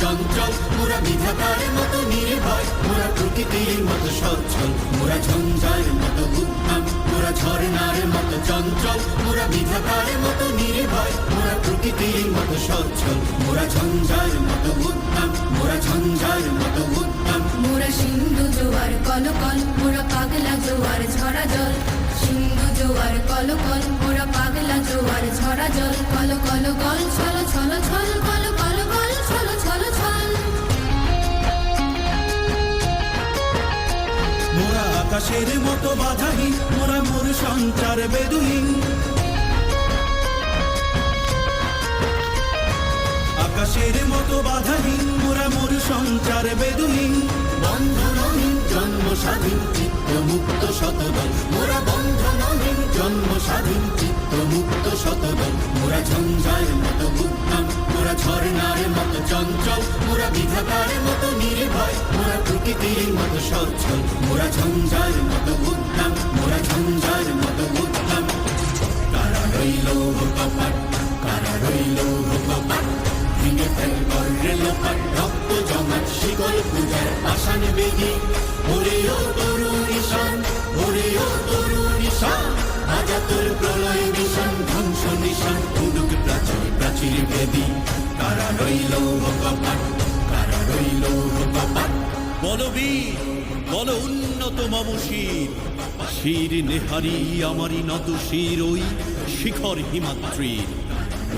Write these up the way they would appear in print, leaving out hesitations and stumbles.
চঞ্চল, মোরা বিধাতার মতো নির্ভয়, মোরা প্রকৃতির মতো সচ্ছল, মোরা ঝঞ্ঝার মতো উদ্যম, মোরা ঝর্ণার মতো চঞ্চল, মোরা বিধাতার মতো নির্ভয়, মোরা প্রকৃতির মতো সচ্ছল, মোরা ঝঞ্ঝার মতো উদ্যম, মোরা ঝঞ্ঝার মতো উদ্যম। মোরা সিন্ধু জোয়ার কলকল, মোরা পাগলা জোয়ার ঝরা জল, সিন্ধু জোয়ার কলকল, মোরা পাগলা জোয়ার ঝরা জল, কল কল গল ছল ছল ছল, কল কল গল ছল ছল ছল। মোরা আকাশের মতো বাধাহীন, মোরা মোর সঞ্চার বেদুহীন, আকাশের মতো বাধাহীন, মোরা মোর সঞ্চার বেদুহীন, বন্ধনহীন জন্ম স্বাধীন চিত্ত মুক্ত শতদল, মোরা বন্ধনহীন জন্ম স্বাধীন চিত্ত মুক্ত শতদল, মোরা ঝঞ্ঝার মতো উদ্যম, মোরা ঝর্ণার মতো চঞ্চল, মোরা বিধাতার মতো নির্ভয়, মোরা প্রকৃতির মতো সচ্ছল, মোরা ঝঞ্ঝার মতো উদ্যম, মোরা ঝঞ্ঝার মতো উদ্যম। কারা রইল কপাট, কারা রইল কপাট, ভেঙে ফেল করলে লোপাট, রক্ত জমাট শিকল পূজার পাষাণ বেদি, ওরে ও তরুণ ঈশান, ওরে ও তরুণ ঈশান, আজা তোর প্রলয় নিশান, ধ্বংস নিশান, উদুক প্রাচীর প্রাচীর বেদি। কারা রইল কপাট, কারা রইল কপাট। বলবীর বল উন্নত মম শির, শির নেহারি আমারি নত শির ওই শিখর হিমাদ্রির।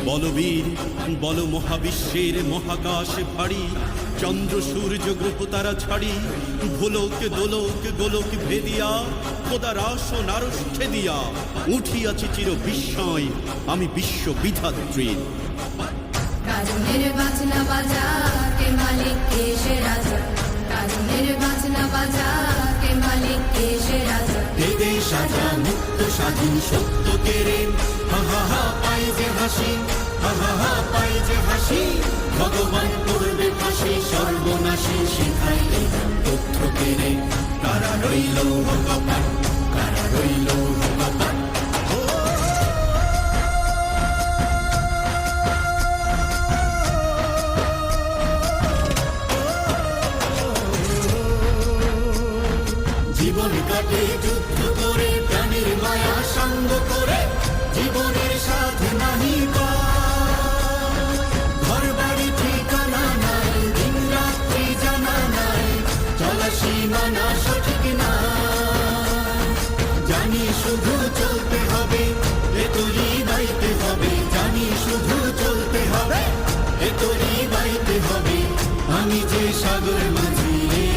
বলবীর বল মহাবিশ্বের মহাকাশ ভারী, চন্দ্র সূর্য গ্রহ তারা ছাড়ি, ভোলক দোলক গোলক ভেদিয়া, খোদার আসন আরশ ছেদিয়া, উঠিয়াছি চির বিস্ময় আমি বিশ্ব বিধাত্রীর। কাজনের বাজনা বাজা কে মালিক কে সে রাজা, কাজনের বাজনা বাজা কে মালিক কে সে রাজা। দেদে সাজা মুক্ত স্বাধীন সত্য কেড়ে, হা হা হা পাই যে হাসি, হা হা হা পাই যে হাসি, ভগবান করবে ফাঁসি সর্বনাশী শিখাইলে তথ্য কেড়ে। কারা রইল কপাট, কারা রইল কপাট। জীবন কাটে যুদ্ধ করে, প্রাণের মায়া সঙ্গ করে, জীবনের সাথে নাহি পায়, ঘর বাড়ি ঠিকানা নাই, দিন রাত্রি জানা নাই, চলা সীমানা সঠিক না, জানি শুধু চলতে হবে, এ তোরই বাইতে হবে, জানি শুধু চলতে হবে, এ তোরই বাইতে হবে, আমি যে সাগর মাঝি রে।